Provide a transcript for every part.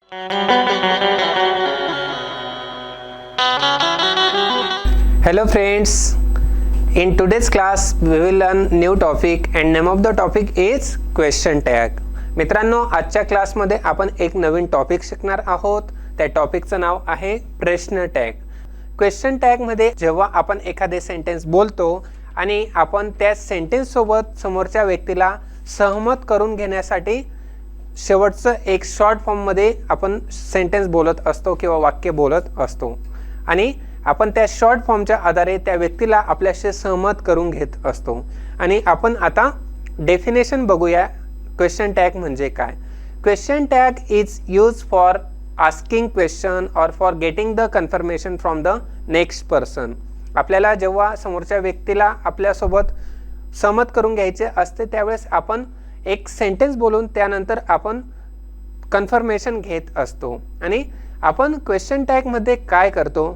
Hello friends, in today's class we will learn new topic and name of the topic is question tag. मित्रांनो, आजच्या क्लासमध्ये आपण एक नवीन topic शिकणार आहोत. त्या टॉपिकचं नाव आहे प्रश्न टॅग. क्वेश्चन टॅग मध्ये जेव्हा आपण एखादे सेंटेन्स बोलतो आणि आपण त्या सेंटेन्स सोबत समोरच्या व्यक्तीला सहमत करून घेण्यासाठी शेवटचं एक शॉर्ट फॉर्म मध्ये आपण सेंटेन्स बोलत असतो किंवा वाक्य बोलत असतो आणि आपण त्या शॉर्ट फॉर्मच्या आधारे त्या व्यक्तीला आपल्याशी सहमत करून घेत असतो. आणि आपण आता डेफिनेशन बघूया. क्वेश्चन टॅग म्हणजे काय? Question tag is use for asking question और for getting the confirmation from the next person. आपल्याला जेव्हा समोरच्या व्यक्तीला आपल्यासोबत सहमत करून घ्यायचे असते त्यावेळेस आपण एक सेंटेन्स बोलून त्यानंतर आपण कन्फर्मेशन घेत असतो. आणि आपण क्वेश्चन टॅगमध्ये काय करतो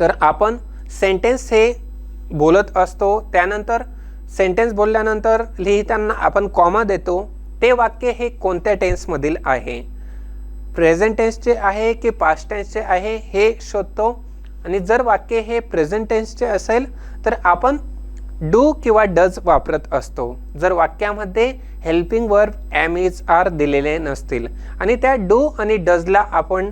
तर आपण सेंटेन्स हे बोलत असतो, त्यानंतर सेंटेन्स बोलल्यानंतर लिहिताना आपण कॉमा देतो. ते वाक्य हे कोणत्या टेन्समधील आहे, प्रेझेंट टेन्सचे आहे की पास्ट टेन्सचे आहे हे शोधतो. आणि जर वाक्य हे प्रेझेंट टेन्सचे असेल तर आपण डू किंवा डज वापरत असतो. जर वाक्यामध्ये helping verb am is are दिलेले नसतील आणि त्या डू आणि डजला आपण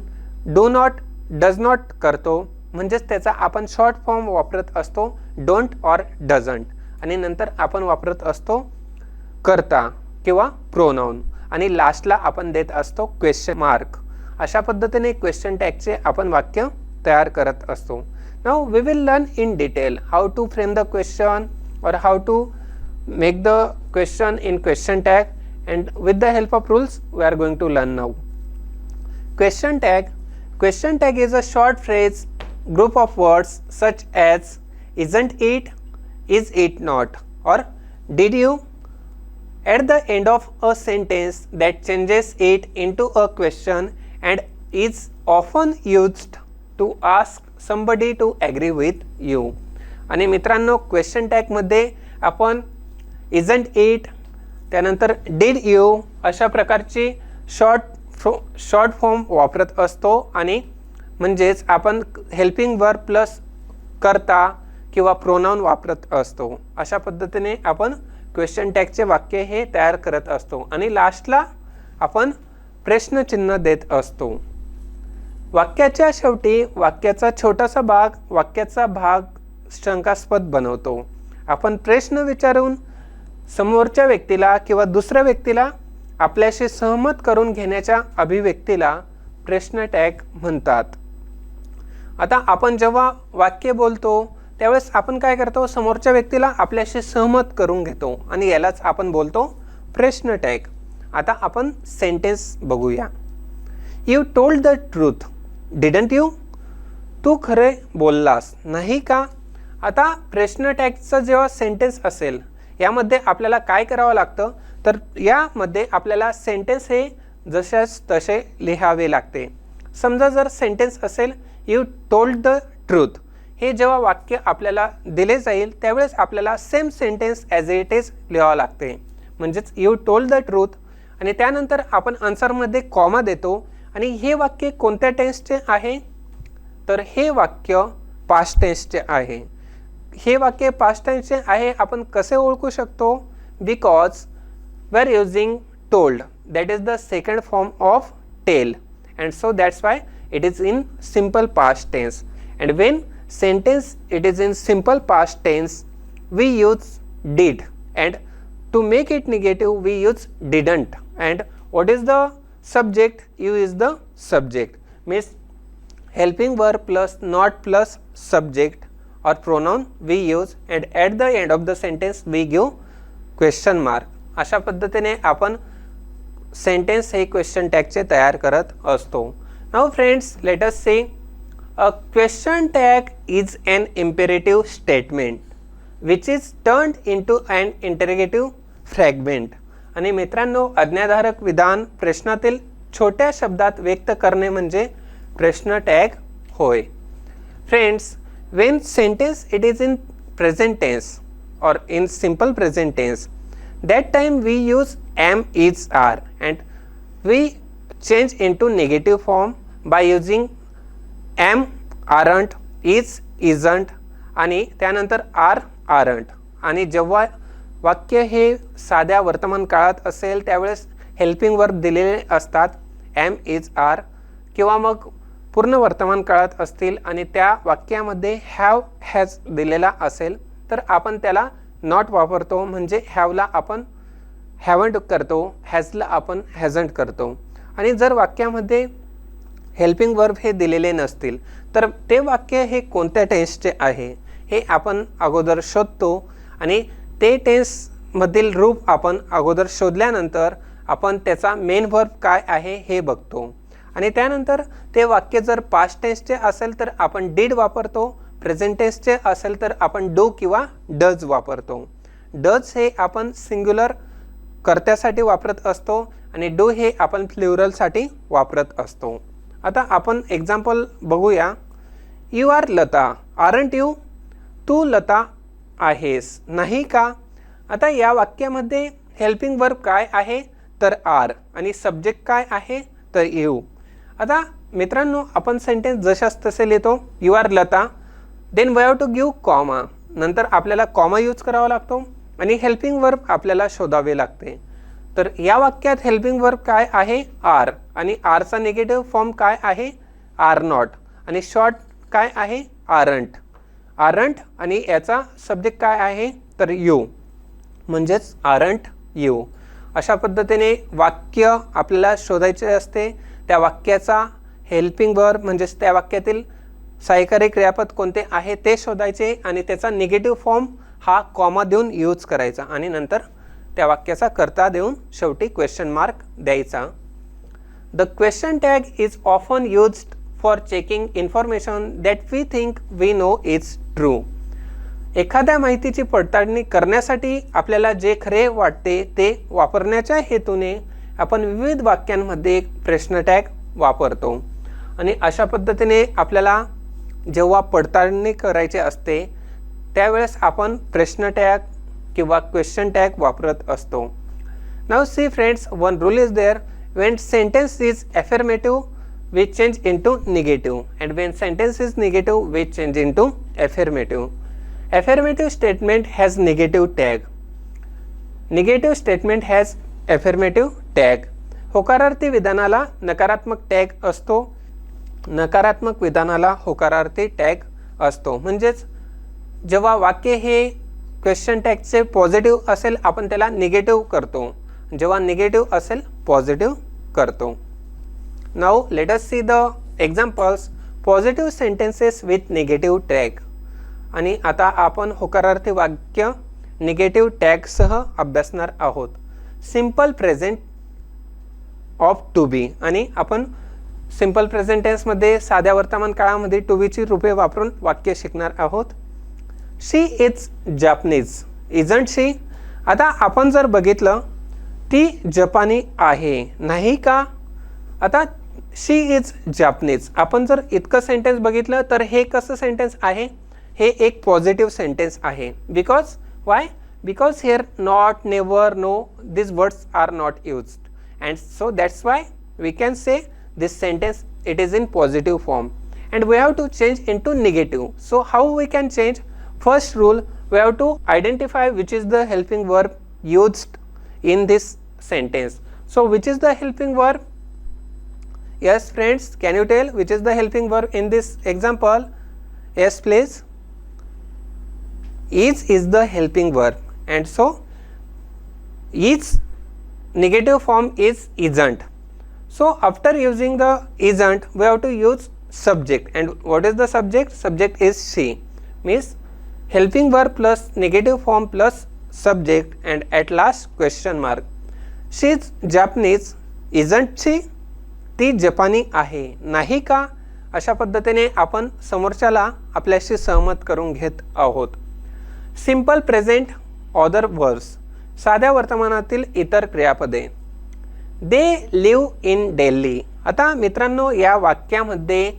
डू नॉट डज नॉट करतो म्हणजेच त्याचा आपण शॉर्ट फॉर्म वापरत असतो डोंट और डझंट. आणि नंतर आपण वापरत असतो करता किंवा प्रोनाउन आणि लास्टला आपण देत असतो क्वेश्चन मार्क. अशा पद्धतीने क्वेश्चन टॅगचे आपण वाक्य तयार करत असतो. Now we will learn in detail how to frame the question और how to make the question in question tag, and with the help of rules we are going to learn now. Question tag is a short phrase group of words such as isn't it, is it not, or did you at the end of a sentence that changes it into a question and is often used to ask somebody to agree with you. आणि मित्रांनो, question tag मध्ये आपण isn't it त्यानंतर did you अशा प्रकारची short form वापरत असतो. आणि म्हणजेच आपण हेल्पिंग वर्ब प्लस करता किंवा प्रोनाउन वापरत असतो. अशा पद्धतीने आपण क्वेश्चन टॅगचे वाक्य हे तयार करत असतो आणि लास्टला आपण प्रश्नचिन्ह देत असतो. वाक्याच्या शेवटी वाक्याचा छोटासा भाग वाक्याचा भाग शंकास्पद बनवतो. आपण प्रश्न विचारून समोरच्या व्यक्तीला किंवा दुसऱ्या व्यक्तीला आपल्याशी सहमत करून घेण्याच्या अभिव्यक्तीला प्रश्न टॅग म्हणतात. आता आपण जेव्हा वाक्य बोलतो त्यावेळेस आपण काय करतो, समोरच्या व्यक्तीला आपल्याशी सहमत करून घेतो आणि यालाच आपण बोलतो प्रश्न टॅग. आता आपण सेंटेन्स बघूया. You told the truth didn't you. तू खरे बोललास नाही का. आता प्रश्न टॅगचं जेव्हा सेंटेन्स असेल यामध्ये आपल्याला काय करावं लागतं तर यामध्ये आपल्याला सेंटेन्स हे जशाच तसे लिहावे लागते. समजा जर सेंटेन्स असेल यू टोल्ड द ट्रूथ, हे जेव्हा वाक्य आपल्याला दिले जाईल त्यावेळेस आपल्याला same sentence as it is लिहावं लागते. म्हणजेच यू टोल्ड द ट्रूथ आणि त्यानंतर आपण आन्सरमध्ये कॉमा देतो. आणि हे वाक्य कोणत्या टेन्सचे आहे तर हे वाक्य पास्ट टेन्सचे आहे. हे वाक्य पास्ट टेन्सचे आहे आपण कसे ओळखू शकतो, because we are using told that is the second form of tell and so that's why it is in simple past tense. And when sentence it is in simple past tense we use did and to make it negative we use didn't. And what is the subject, you is the subject, means helping verb plus not plus subject or pronoun we use, and at the end of the sentence we give question mark. अशा पद्धतीने आपण sentence हे question टॅगचे तयार करत असतो. Now friends, let us say a question tag is an imperative statement which is turned into an interrogative fragment. आणि मित्रांनो, आज्ञाधारक विधान प्रश्नातील छोट्या शब्दात व्यक्त करणे म्हणजे प्रश्न टॅग होय. Friends, when sentence it is in present tense or in simple present tense, that time we use am, is, are, and we change into negative form by using am, aren't, is, isn't आणि त्यानंतर R, aren't. आणि जेव्हा वाक्य हे साध्या वर्तमान काळात असेल त्यावेळेस हेल्पिंग वर्ब दिलेले असतात एम, इज, आर. किंवा मग पूर्ण वर्तमान काळात असतील आणि त्या वाक्यामध्ये हॅव, हॅज दिलेला असेल तर आपण त्याला नॉट वापरतो, म्हणजे हॅवला आपण हॅवंट करतो, हॅजला आपण हॅझंट करतो. आणि जर वाक्यामध्ये हेल्पिंग वर्ब हे दिलेले नसतील तर ते वाक्य हे कोणत्या टेन्सचे आहे हे आपण अगोदर शोधतो आणि ते टेन्समधील रूप आपण अगोदर शोधल्यानंतर आपण त्याचा मेन वर्ब काय आहे हे बघतो. आणि त्यानंतर ते वाक्य जर पास्ट टेन्सचे असेल तर आपण डीड वापरतो, प्रेझेंट टेन्सचे असेल तर आपण डू किंवा डज वापरतो. डज हे आपण सिंग्युलर कर्त्यासाठी वापरत असतो आणि डू हे आपण प्लुरलसाठी वापरत असतो. आता आपण एक्झाम्पल बघूया. You are Lata, aren't you? तू लता आहेस, नाही का? आता या वाक्यामध्ये हेल्पिंग वर्ब काय आहे तर आर आणि सब्जेक्ट काय आहे तर यू. आता मित्रांनो आपण सेंटेन्स जशाच तसे लिहितो. You are Lata, then we have to give comma, नंतर आपल्याला कॉमा यूज करावा लागतो आणि हेल्पिंग वर्ब आपल्याला शोधावे लागते. तर या वाक्यात हेल्पिंग वर्ब काय आहे आर आणि आरचा निगेटिव्ह फॉर्म काय आहे आर नॉट आणि शॉर्ट काय आहे आरंट. आरंट आणि याचा सब्जेक्ट काय आहे तर यू, म्हणजेच आरंट यू. अशा पद्धतीने वाक्य आपल्याला शोधायचे असते. त्या वाक्याचा हेल्पिंग वर्ब म्हणजेच त्या वाक्यातील सहाय्यकारी क्रियापद कोणते आहे ते शोधायचे आणि त्याचा निगेटिव्ह फॉर्म हा कॉमा देऊन यूज करायचा आणि नंतर त्या वाक्याचा कर्ता देऊन शेवटी क्वेश्चन मार्क द्यायचा. The question tag is often used for checking information that we think we know is true. एखाद्या माहितीची पडताळणी करण्यासाठी आपल्याला जे खरे वाटते ते वापरण्याच्या हेतूने आपण विविध वाक्यांमध्ये प्रश्न टॅग वापरतो. आणि अशा पद्धतीने आपल्याला जेव्हा पडताळणी करायची असते त्यावेळेस आपण प्रश्न टॅग किंवा क्वेश्चन टॅग वापरत असतो. Now see friends, one rule is there. When sentence is affirmative we change into negative and when sentence is negative we change into affirmative. Affirmative statement has negative tag. Negative statement has affirmative tag. होकारार्थी विधानाला नकारात्मक tag असतो, नकारात्मक विधानाला होकारार्थी tag असतो. म्हणजेच जेव्हा वाक्य हे क्वेश्चन टॅगचे पॉझिटिव्ह असेल आपण त्याला निगेटिव्ह करतो, जेव्हा निगेटिव्ह असेल पॉझिटिव्ह करतो. Now let us see the examples. Positive sentences with negative tag. आणि आता आपण होकारार्थी वाक्य निगेटिव्ह टॅग सह अभ्यासणार आहोत. सिंपल प्रेझेंट ऑफ टू बी. आणि आपण सिंपल प्रेझेंट टेन्समध्ये साध्या वर्तमान काळामध्ये टू बीची रूपे वापरून वाक्य शिकणार आहोत. शी इज जॅपनीज, इजंट शी? आता आपण जर बघितलं ती जपानी आहे, नाही का? आता शी इज जॅपनीज, आपण जर इतकं सेंटेन्स बघितलं तर हे कसं सेंटेन्स आहे? हे एक पॉझिटिव्ह सेंटेन्स आहे. Because why? Because here not, never, no this words are not used and so that's why we can say this sentence it is in positive form and we have to change in to negative. So how we can change? First rule, we have to identify which is the helping verb used in this sentence. So which is the helping verb? Yes friends, can you tell which is the helping verb in this example? Yes please. Is the helping verb and so is negative form is isn't. So after using the isn't we have to use subject, and what is the subject? Subject is she, means helping verb plus negative form plus subject and at last question mark. She is Japanese, isn't she? ती जपानी आहे, नाही का? अशा पद्धतीने आपण समोरच्याला आपल्याशी सहमत करून घेत आहोत. सिंपल प्रेझेंट ऑदर वर्ब्स, साध्या वर्तमानातील इतर क्रियापदे. दे लिव्ह इन दिल्ली. आता मित्रांनो या वाक्यामध्ये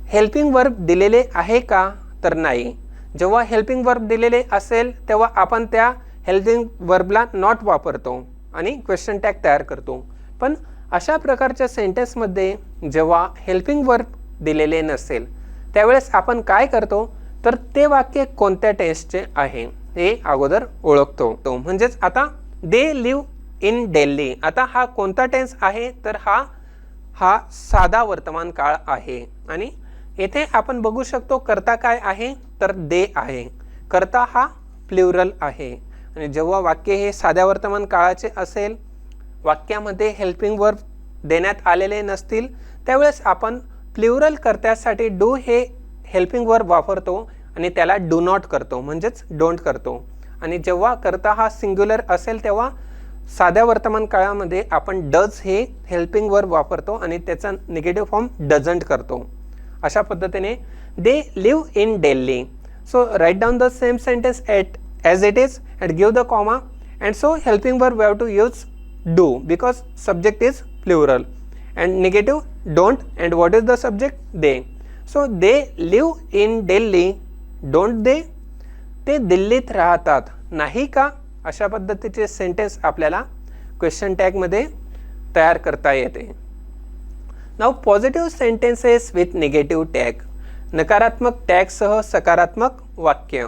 हेल्पिंग वर्ब दिलेले आहे का? तर नाही. जेव्हा हेल्पिंग वर्ब दिलेले असेल तेव्हा आपण त्या हेल्पिंग वर्बला नॉट वापरतो आणि क्वेश्चन टॅग तयार करतो. पण अशा प्रकारच्या सेंटेन्समध्ये जेव्हा हेल्पिंग वर्ब दिलेले नसेल त्यावेळेस आपण काय करतो तर ते वाक्य कोणत्या टेन्सचे आहे हे अगोदर ओळखतो. तो म्हणजेच आता दे लिव्ह इन दिल्ली, आता हा कोणता टेन्स आहे तर हा साधा वर्तमान काळ आहे. आणि येथे आपण बघू शकतो कर्ता काय आहे तर दे आहे. कर्ता हा प्लुरल आहे. आणि जेव्हा वाक्य हे साध्या वर्तमान काळाचे असेल, वाक्यामध्ये हेल्पिंग वर्ब देण्यात आलेले नसतील त्यावेळेस आपण प्लुरल कर्त्यासाठी डू हे हेल्पिंग वर्ब वापरतो आणि त्याला डू नॉट करतो म्हणजेच डोंट करतो. आणि जेव्हा कर्ता हा सिंग्युलर असेल तेव्हा साध्या वर्तमान काळामध्ये आपण डज हे हेल्पिंग वर्ब वापरतो आणि त्याचा निगेटिव्ह फॉर्म डझंट करतो. अशा पद्धतीने they live in Delhi. So write down the same sentence as it is and give the comma, and so helping verb we have to use do because subject is plural and negative don't, and what is the subject they. So they live in Delhi, don't they? ते दिल्लीत राहतात नाही का? अशा पद्धतीचे sentence आपल्याला question tag मध्ये तयार करता येते. Now positive sentences with negative tag, नकारात्मक टॅग सह सकारात्मक वाक्य.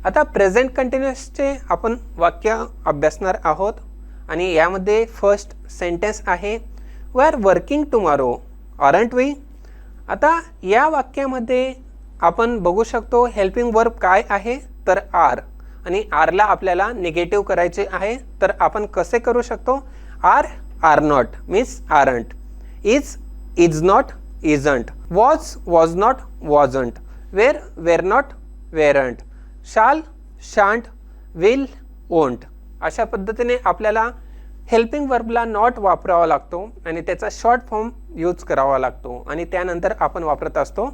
आता प्रेझेंट कंटिन्युअसचे आपण वाक्य अभ्यासणार आहोत आणि यामध्ये फर्स्ट सेंटेन्स आहे we are working tomorrow aren't we. आता या वाक्यामध्ये आपण बघू शकतो हेल्पिंग वर्ब काय आहे तर आर, आणि आरला आपल्याला निगेटिव्ह करायचे आहे तर आपण कसे करू शकतो are not means aren't, is not isn't, was not wasn't, were not weren't, shall shan't, will won't. अशा पद्धतीने आपल्याला हेल्पिंग वर्बला नॉट वापरावा लागतो आणि त्याचा शॉर्ट फॉर्म यूज करावा लागतो आणि त्यानंतर आपण वापरत असतो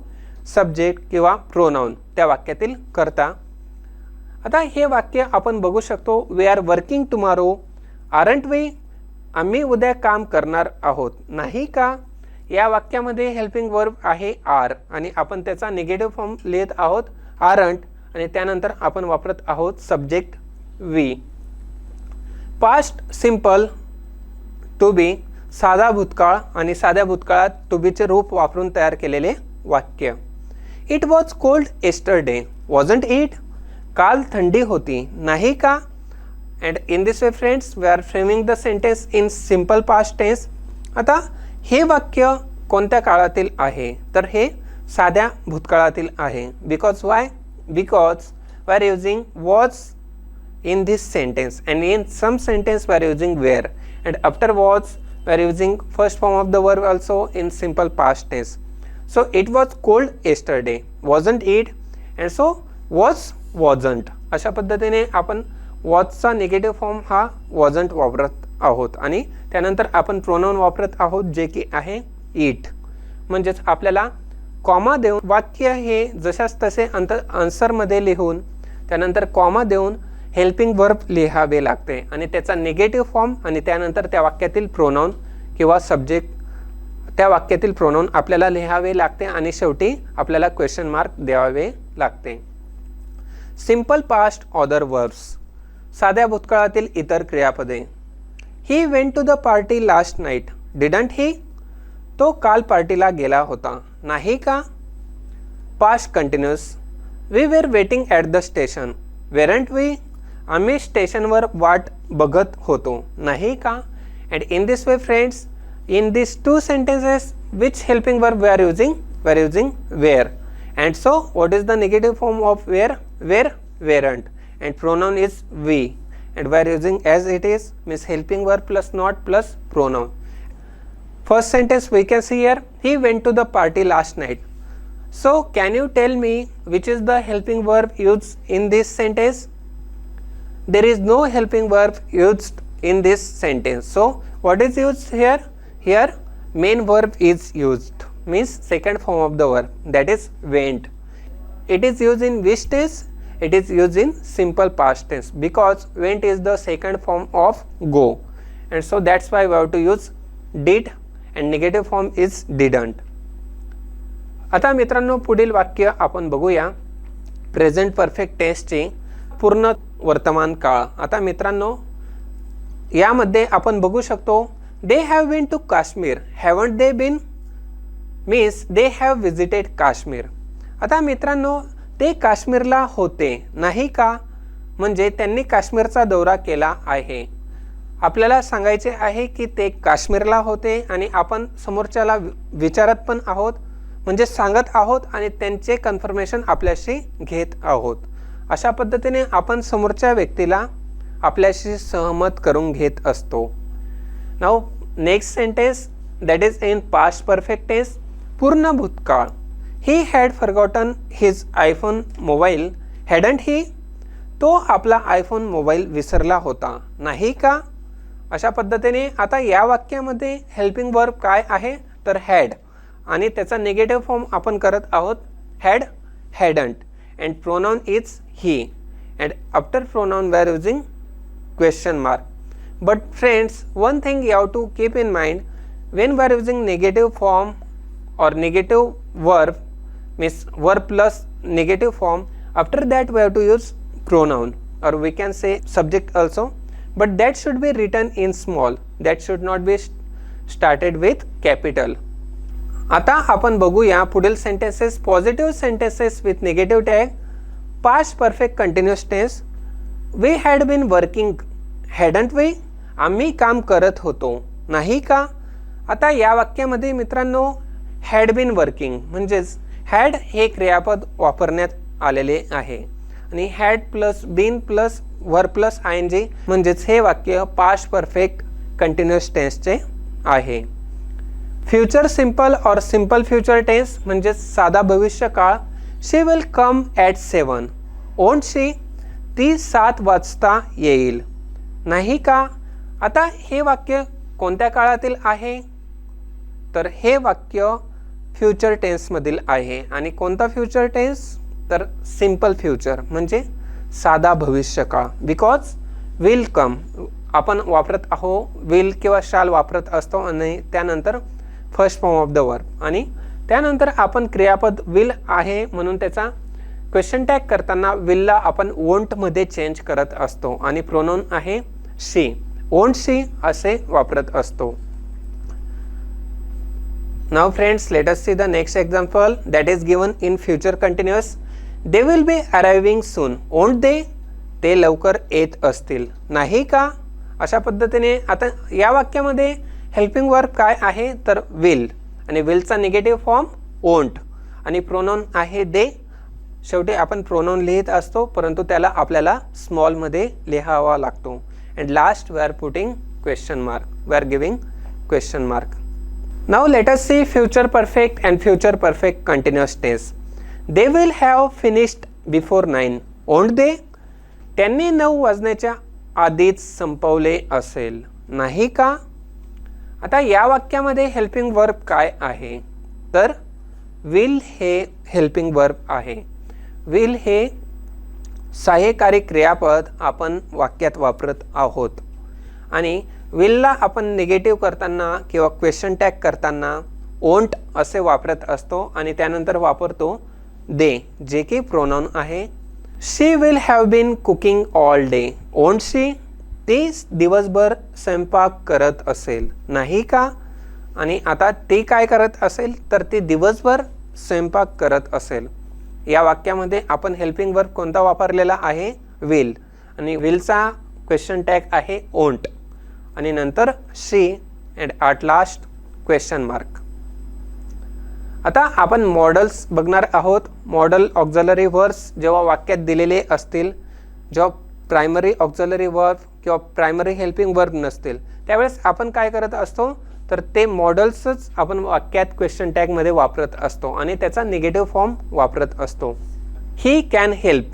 सब्जेक्ट किंवा प्रोनाउन त्या वाक्यातील कर्ता. आता हे वाक्य आपण बघू शकतो we are working tomorrow aren't we, आम्ही उद्या काम करणार आहोत नाही का? या वाक्यामध्ये हेल्पिंग वर्ब आहे आर आणि आपण त्याचा निगेटिव्ह फॉर्म लिहित आहोत आरंट आणि त्यानंतर आपण वापरत आहोत subject we. Past simple to be, साधा भूतकाळ आणि साध्या भूतकाळात टू बीचे रूप वापरून तयार केलेले वाक्य. It was cold yesterday wasn't it, काल थंडी होती नाही का? And in this way friends we are framing the sentence in simple past tense. आता हे वाक्य कोणत्या काळातील आहे तर हे साध्या भूतकाळातील आहे. Because Y? Because we are using was in this sentence and in some sentence we are using were, and after was we are using first form of the verb also in simple past tense. So it was cold yesterday wasn't it, and so was wasn't. अशा पद्धतीने आपण was चा negative form हा wasn't वापरत आहोत आणि त्यानंतर आपण प्रोनाउन वापरत आहोत जे की आहे it. म्हणजेच आपल्याला कॉमा देऊन वाक्य हे जशाच तसे आन्सरमध्ये लिहून त्यानंतर कॉमा देऊन हेल्पिंग वर्ब लिहावे लागते आणि त्याचा निगेटिव्ह फॉर्म आणि त्यानंतर त्या वाक्यातील प्रोनाउन किंवा सब्जेक्ट त्या वाक्यातील प्रोनाउन आपल्याला लिहावे लागते आणि शेवटी आपल्याला क्वेश्चन मार्क द्यावे लागते. सिंपल पास्ट ऑदर वर्ब्स, साध्या भूतकाळातील इतर क्रियापदे. He went to the party last night didn't he, तो काल पार्टीला गेला होता नाही का? Past continuous we were waiting at the station weren't we, आम्ही स्टेशनवर वाट बघत होतो नाही का? And in this way friends in this two sentences which helping verb we are using were. And so what is the negative form of were weren't, and pronoun is we and we are using as it is means helping verb plus not plus pronoun. First sentence we can see here he went to the party last night. So can you tell me which is the helping verb used in this sentence? There is no helping verb used in this sentence. So what is used here? Here main verb is used means second form of the verb, that is went. It is used in which tense? It is used in simple past tense because went is the second form of go, and so that's why we have to use did and negative form is didn't. आता मित्रांनो पुढील वाक्य आपण बघूया present perfect टेन्सचे पूर्ण वर्तमान काळ. आता मित्रांनो यामध्ये आपण बघू शकतो they have been to Kashmir, haven't they been means they have visited Kashmir. आता मित्रांनो, ते काश्मीरला होते नाही का, म्हणजे त्यांनी काश्मीरचा दौरा केला आहे. आपल्याला सांगायचे आहे की ते काश्मीरला होते आणि आपण समोरच्याला विचारत पण आहोत, म्हणजे सांगत आहोत आणि त्यांचे कन्फर्मेशन आपल्याशी घेत आहोत. अशा पद्धतीने आपण समोरच्या व्यक्तीला आपल्याशी सहमत करून घेत असतो. Now next sentence that is in past perfect tense, पूर्ण भूतकाळ. He had forgotten his iPhone mobile, hadn't he, तो आपला आयफोन मोबाईल विसरला होता नाही का. अशा पद्धतीने आता या वाक्यामध्ये हेल्पिंग वर्ब काय आहे तर हॅड, आणि त्याचा निगेटिव्ह फॉर्म आपण करत आहोत had, hadn't, and pronoun is he, and after pronoun we are using question mark. But friends, one thing you have to keep in mind, when we are using negative form or negative verb, means verb plus negative form, after that we have to use pronoun, or we can say subject also, but that should be written in small, that should not be started with capital. आता आपण बघूया पुढील sentences, positive sentences with negative tag. Past perfect continuous tense, we had been working, hadn't we, आम्ही काम करत होतो नाही का. आता या वाक्यामध्ये मित्रांनो हॅड बीन वर्किंग म्हणजेच हॅड हे क्रियापद वापरण्यात आलेले आहे आणि had plus been plus verb plus I N G म्हणजेच हे वाक्य पास्ट परफेक्ट कंटिन्युअस टेन्सचे आहे. फ्युचर सिंपल और सिंपल फ्युचर टेन्स म्हणजेच साधा भविष्यकाळ, शी विल कम ॲट 7, ओंट शी, ती 7 वाजता येईल नाही का. आता हे वाक्य कोणत्या काळातील आहे तर हे वाक्य फ्युचर टेन्समधील आहे. आणि कोणता फ्युचर टेन्स तर सिंपल फ्युचर म्हणजे साधा भविष्यकाळ. बिकॉज विल कम आपण वापरत आहो, विल किंवा शाल वापरत असतो आणि त्यानंतर first form of the verb, आणि त्यानंतर आपण क्रियापद विल आहे म्हणून त्याचा क्वेश्चन टॅग करताना विलला आपण वोंटमध्ये चेंज करत असतो आणि प्रोनाउन आहे शी, ओंट शी असे वापरत असतो. Now friends, let us see the next example that is given in future continuous. They will be arriving soon, won't they? ते लवकर येत असतील नाही का. अशा पद्धतीने आता या वाक्यामध्ये हेल्पिंग वर्ब काय आहे तर विल, आणि विलचा निगेटिव्ह फॉर्म वोंट, आणि प्रोनाउन आहे दे. शेवटी आपण प्रोनाउन लिहित असतो परंतु त्याला आपल्याला स्मॉलमध्ये लिहावा लागतो. And last we are putting question mark, we are giving question mark. Now let us see future perfect and future perfect continuous tense. They will have finished before 9, won't they? त्यांनी 9 वाजण्याच्या आधीच संपवले असेल नाही का. आता या वाक्यामध्ये हेल्पिंग वर्ब काय आहे तर विल हे हेल्पिंग वर्ब आहे. विल हे सहाय्यकारी क्रियापद आपण वाक्यात वापरत आहोत आणि विलला आपण निगेटिव्ह करताना किंवा क्वेश्चन टॅग करताना ओंट असे वापरत असतो आणि त्यानंतर वापरतो दे जे की प्रोनाउन आहे. She will have been cooking all day, won't she, ती दिवसभर स्वयंपाक करत असेल नाही का. आणि आता ती काय करत असेल तर ती दिवसभर स्वयंपाक करत असेल. या वाक्यामध्ये आपण हेल्पिंग वर्ब कोणता वापरलेला आहे विल, आणि विलचा क्वेश्चन टॅग आहे ओंट, आणि नंतर she, and at last question mark. आता आपण मॉडल्स बघणार आहोत. मॉडल ऑक्झिलरी वर्ब्स जेव्हा वाक्यात दिलेले असतील, जेव्हा प्रायमरी ऑक्झिलरी वर्ब किंवा प्रायमरी हेल्पिंग वर्ब नसतील त्यावेळेस आपण काय करत असतो तर ते मॉडल्सच आपण वाक्यात क्वेश्चन टॅगमध्ये वापरत असतो आणि त्याचा निगेटिव्ह फॉर्म वापरत असतो. He can help,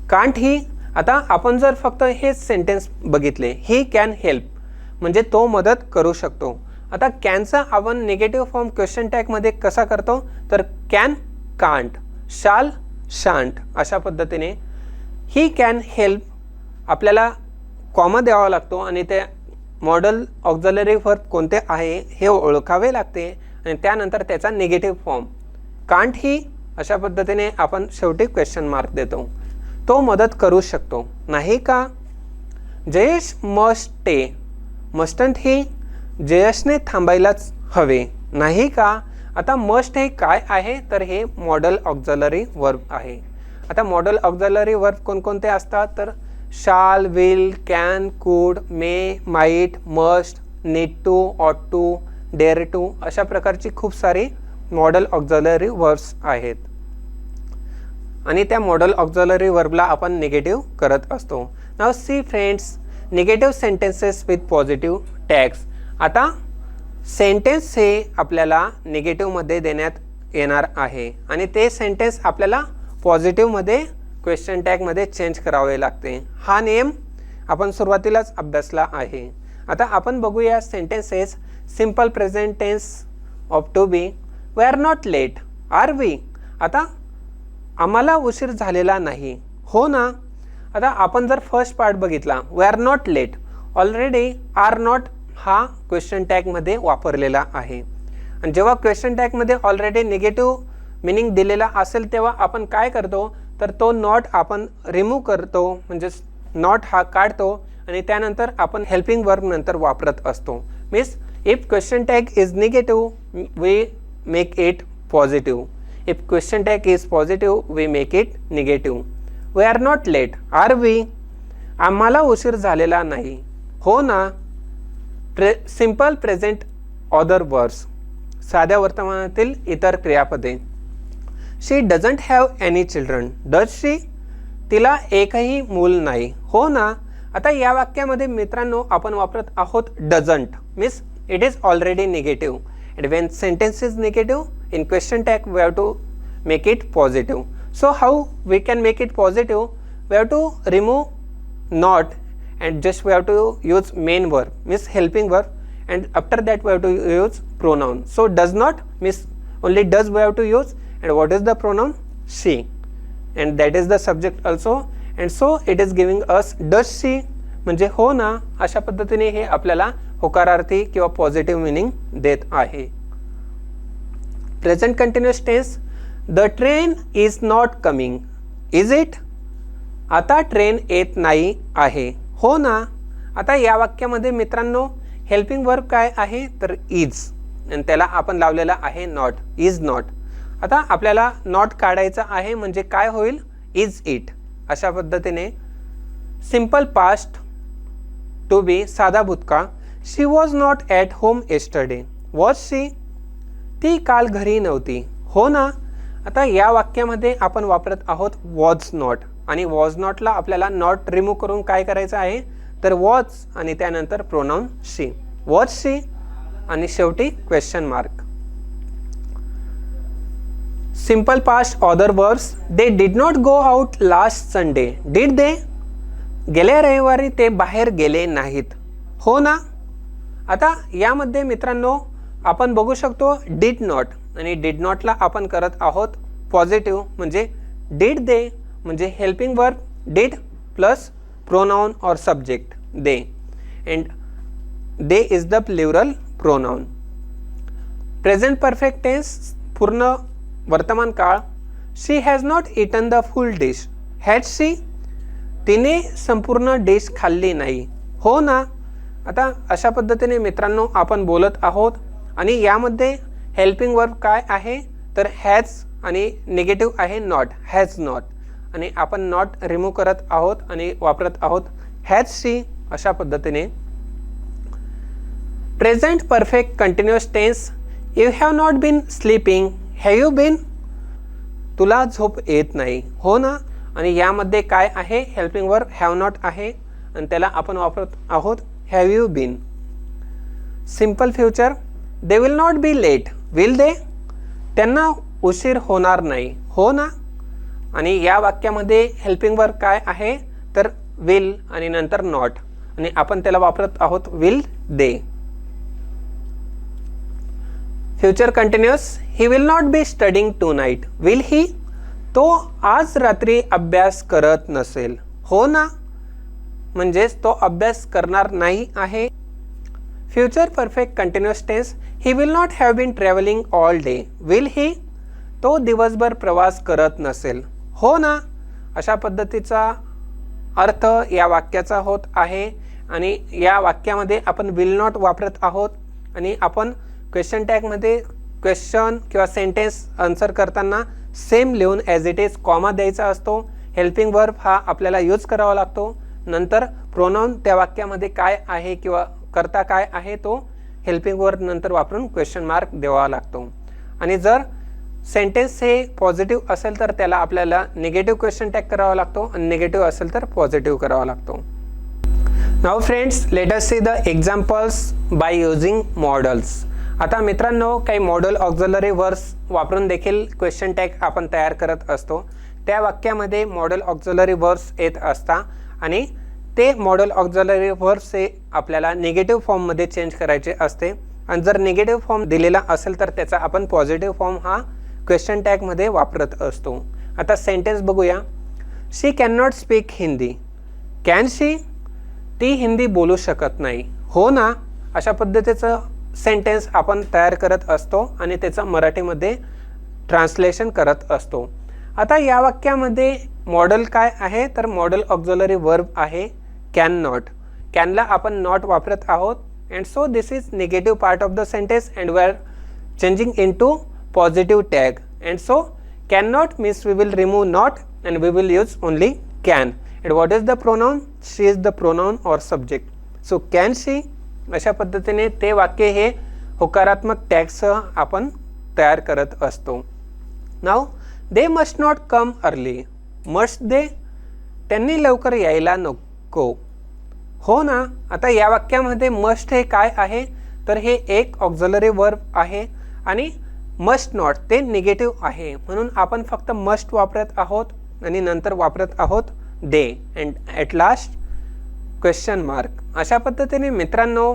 can't he. आता आपण जर फक्त हे सेंटेन्स बघितले, ही कॅन हेल्प म्हणजे तो मदत करू शकतो. आता कॅनचा आपण निगेटिव्ह फॉर्म क्वेश्चन टॅगमध्ये कसा करतो तर कॅन, कांट, शाल, शांट अशा पद्धतीने. ही कॅन हेल्प आपल्याला कॉमा द्यावा लागतो आणि ते मॉडल ऑक्झिलरी वर्ब कोणते आहे हे ओळखावे लागते आणि त्यानंतर त्याचा निगेटिव्ह फॉर्म कांट ही अशा पद्धतीने आपण शेवटी क्वेश्चन मार्क देतो. तो मदत करू शकतो नाही का. जयेश मस्ट स्टे, मस्टंट ही. जयशने थांबायलाच हवे नाही का? आता मस्ट हे काय आहे तर हे मॉडल ऑक्झिलरी वर्ब आहे. आता मॉडल ऑक्झिलरी वर्ब कोणकोणते असतात तर शाल, विल, कॅन, कुड, मे, माइट, मस्ट, नीड टू, ऑट टू, डेअर टू अशा प्रकारची खूप सारी मॉडल ऑक्झिलरी वर्ब्स आहेत आणि त्या मॉडल ऑक्झिलरी वर्बला आपण निगेटिव्ह करत असतो. Now see friends, negative sentences with positive tags. आता सेंटेन्स हे आपल्याला निगेटिव्हमध्ये देण्यात येणार आहे आणि ते सेंटेन्स आपल्याला पॉझिटिव्हमध्ये क्वेश्चन टॅगमध्ये चेंज करावे लागते. हा नियम आपण सुरुवातीलाच अभ्यासला आहे. आता आपण बघूया sentences. Simple present tense of to be. We are not late. Are we? आता आम्हाला उशीर झालेला नाही, हो ना? आता आपण जर फर्स्ट पार्ट बघितला, we are not late, already are not हा क्वेश्चन टॅगमध्ये वापरलेला आहे आणि जेव्हा क्वेश्चन टॅगमध्ये ऑलरेडी निगेटिव्ह मिनिंग दिलेला असेल तेव्हा आपण काय करतो तर तो नॉट आपण रिमूव्ह करतो, म्हणजे नॉट हा काढतो आणि त्यानंतर आपण हेल्पिंग वर्ब नंतर वापरत असतो. Means if question tag is negative we make it positive. If question tag is positive we make it negative. We are not late. Are we? आम्हाला उशीर झालेला नाही, हो ना? सिंपल प्रेझेंट ऑदर वर्ब्स, साध्या वर्तमानातील इतर क्रियापदे. She doesn't have any children. Does she? तिला एकही मूल नाही, हो ना? आता या वाक्यामध्ये मित्रांनो आपण वापरत आहोत doesn't. Means it is already negative and when sentence is negative in question tag we have to make it positive. So how we can make it positive? We have to remove not and just we have to use main verb, means helping verb, and after that we have to use pronoun. So does not means only does we have to use, and what is the pronoun? She, and that is the subject also, and so it is giving us does she म्हणजे हो ना. अशा पद्धतीने हे आपल्याला होकारार्थी किंवा positive meaning देत आहे. Present continuous tense. The train is not coming. Is it? आता ट्रेन येत नाही आहे, हो ना? आता या वाक्यामध्ये मित्रांनो हेल्पिंग वर्ब काय आहे तर इज आणि त्याला आपण लावलेला आहे नॉट. Is not. आता आपल्याला नॉट काढायचा आहे म्हणजे काय होईल? Is it. अशा पद्धतीने सिंपल पास्ट टू बी साधा भूतकाळ. She was not at home yesterday. Was she? ती काल घरी नव्हती, हो ना? आता या वाक्यामध्ये आपण वापरत आहोत वॉज नॉट आणि वॉज नॉटला आपल्याला नॉट रिमूव्ह करून काय करायचं आहे तर वॉज आणि त्यानंतर प्रोनाउन शी. वॉज शी आणि शेवटी question mark. Simple past other verbs. They did not go out last Sunday. Did they? गेल्या रविवारी ते बाहेर गेले नाहीत, हो ना? आता यामध्ये मित्रांनो आपण बघू शकतो डिड नॉट आणि डिड नॉटला आपण करत आहोत पॉझिटिव्ह म्हणजे डिड दे म्हणजे helping verb did plus pronoun और subject they, and they is the plural pronoun. Present perfect tense पूर्ण वर्तमान काळ. She has not eaten the full dish. Has she? तिने संपूर्ण डिश खाल्ली नाही, हो ना? आता अशा पद्धतीने मित्रांनो आपण बोलत आहोत आणि यामध्ये हेल्पिंग वर्ब काय आहे तर हॅज आणि निगेटिव्ह आहे नॉट, हॅज नॉट, आणि आपण नॉट रिमूव्ह करत आहोत आणि वापरत आहोत हॅज शी. अशा पद्धतीने present perfect continuous tense. You have not been sleeping. Have you been? तुला झोप येत नाही, हो ना? आणि यामध्ये काय आहे हेल्पिंग वर्ब हॅव नॉट आहे आणि त्याला आपण वापरत आहोत have you been. Simple future. They will not be late. Will they? त्यांना उशीर होणार नाही, हो ना? आणि या वाक्यामध्ये हेल्पिंग वर्ब काय आहे तर विल आणि नंतर नॉट आणि आपण त्याला वापरत आहोत will they. Future continuous. He will not be studying tonight. Will he? तो आज रात्री अभ्यास करत नसेल, हो ना? म्हणजेच तो अभ्यास करणार नाही आहे. Future perfect continuous tense. He will not have been travelling all day. Will he? तो दिवसभर प्रवास करत नसेल, हो ना? अशा पद्धतीचा अर्थ या वाक्याचा होत आहे आणि या वाक्यामध्ये आपण विल नॉट वापरत आहोत आणि आपण क्वेश्चन टॅगमध्ये क्वेश्चन किंवा सेंटेन्स आन्सर करताना सेम लिहून ॲज इट इज कॉमा द्यायचा असतो. हेल्पिंग वर्ब हा आपल्याला यूज करावा लागतो. नंतर प्रोनाऊन त्या वाक्यामध्ये काय आहे किंवा करता काय आहे तो हेल्पिंग वर्ब नंतर वापरून क्वेश्चन मार्क द्यावा लागतो. आणि जर सेंटेन्स हे पॉझिटिव्ह असेल तर त्याला आपल्याला निगेटिव्ह क्वेश्चन टॅग करावा लागतो आणि निगेटिव्ह असेल तर पॉझिटिव्ह करावा लागतो. Now friends, let us see the examples by using models. आता मित्रांनो, काही मॉडेल ऑक्झिलरी वर्ब्स वापरून देखील क्वेश्चन टॅग आपण तयार करत असतो. त्या वाक्यामध्ये मॉडेल ऑक्झिलरी वर्ब्स येत असतात आणि ते मॉडेल ऑक्झिलरी वर्ब्स हे आपल्याला निगेटिव्ह फॉर्ममध्ये चेंज करायचे असते. आणि जर निगेटिव्ह फॉर्म दिलेला असेल तर त्याचा आपण पॉझिटिव्ह फॉर्म हा क्वेश्चन टॅगमध्ये वापरत असतो. आता सेंटेन्स बघूया. She can not speak Hindi. Can she? ती हिंदी बोलू शकत नाही. हो ना? अशा पद्धतीचं सेंटेन्स आपण तयार करत असतो आणि त्याचं मराठीमध्ये ट्रान्सलेशन करत असतो. आता या वाक्यामध्ये मॉडेल काय आहे तर मॉडेल ऑक्झिलरी वर्ब आहे कॅन नॉट. कॅनला आपण नॉट वापरत आहोत and so this is negative part of the sentence and we are changing into positive tag, and so cannot means we will remove not and we will use only can. And what is the pronoun? She is the pronoun or subject. So can she? अशा पद्धतीने ते वाक्य हे होकारात्मक टॅगसह आपण तयार करत असतो. Now they must not come early. Must they? त्यांनी लवकर यायला नको. हो ना? आता या वाक्यामध्ये मस्ट हे काय आहे तर हे एक ऑक्झिलरी वर्ब आहे आणि मस्ट नॉट ते निगेटिव्ह आहे, म्हणून आपण फक्त मस्ट वापरत आहोत आणि नंतर वापरत आहोत they and at last question mark. अशा पद्धतीने मित्रांनो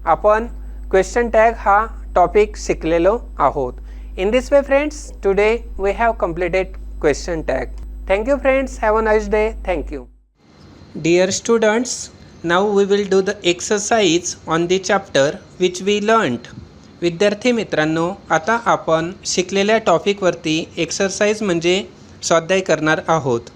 आपण क्वेश्चन टॅग हा टॉपिक शिकलेलो आहोत. In this way friends, today we have completed question tag. Thank you friends. Have a nice day. Thank you. Dear students, now we will do the exercise on the chapter which we learned. विद्यार्थी मित्रांनो, आता आपण शिकलेल्या टॉपिकवरती exercise म्हणजे स्वाध्याय करणार आहोत.